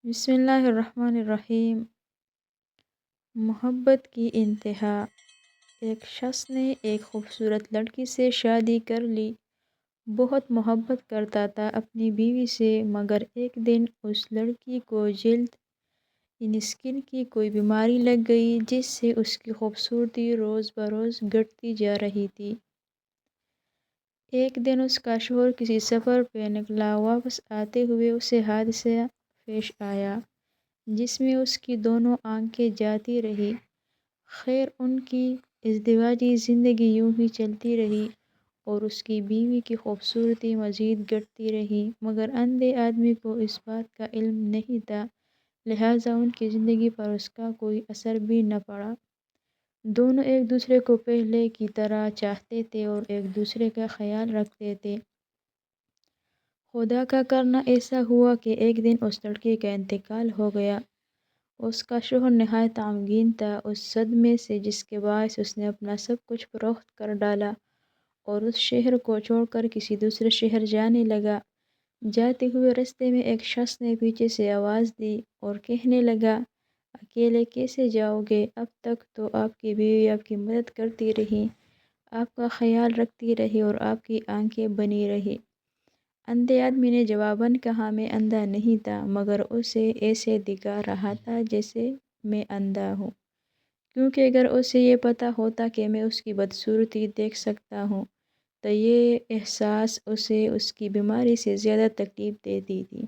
بسم اللہ الرحمن الرحیم۔ محبت کی انتہا۔ ایک شخص نے ایک خوبصورت لڑکی سے شادی کر لی۔ بہت محبت کرتا تھا اپنی بیوی سے، مگر ایک دن اس لڑکی کو جلد اسکن کی کوئی بیماری لگ گئی جس سے اس کی خوبصورتی روز بروز گھٹتی جا رہی تھی۔ ایک دن اس کا شوہر کسی سفر پہ نکلا، واپس آتے ہوئے اسے حادثہ پیش آیا جس میں اس کی دونوں آنکھیں جاتی رہیں۔ خیر ان کی ازدواجی زندگی یوں ہی چلتی رہی اور اس کی بیوی کی خوبصورتی مزید گھٹتی رہی، مگر اندھے آدمی کو اس بات کا علم نہیں تھا، لہٰذا ان کی زندگی پر اس کا کوئی اثر بھی نہ پڑا۔ دونوں ایک دوسرے کو پہلے کی طرح چاہتے تھے اور ایک دوسرے کا خیال رکھتے تھے۔ خدا کا کرنا ایسا ہوا کہ ایک دن اس لڑکی کا انتقال ہو گیا۔ اس کا شوہر نہایت غمگین تھا اس صدمے سے جس کے باعث اس نے اپنا سب کچھ فروخت کر ڈالا اور اس شہر کو چھوڑ کر کسی دوسرے شہر جانے لگا۔ جاتے ہوئے رستے میں ایک شخص نے پیچھے سے آواز دی اور کہنے لگا، اکیلے کیسے جاؤ گے؟ اب تک تو آپ کی بیوی آپ کی مدد کرتی رہی، آپ کا خیال رکھتی رہی اور آپ کی آنکھیں بنی رہی۔ اندھے آدمی نے جواباً کہا، میں اندھا نہیں تھا، مگر اسے ایسے دکھا رہا تھا جیسے میں اندھا ہوں، کیونکہ اگر اسے یہ پتہ ہوتا کہ میں اس کی بدصورتی دیکھ سکتا ہوں تو یہ احساس اسے اس کی بیماری سے زیادہ تکلیف دیتی تھی۔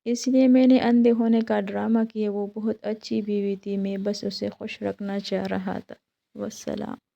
اس لیے میں نے اندھے ہونے کا ڈرامہ کیا۔ وہ بہت اچھی بیوی تھی، میں بس اسے خوش رکھنا چاہ رہا تھا۔ والسلام۔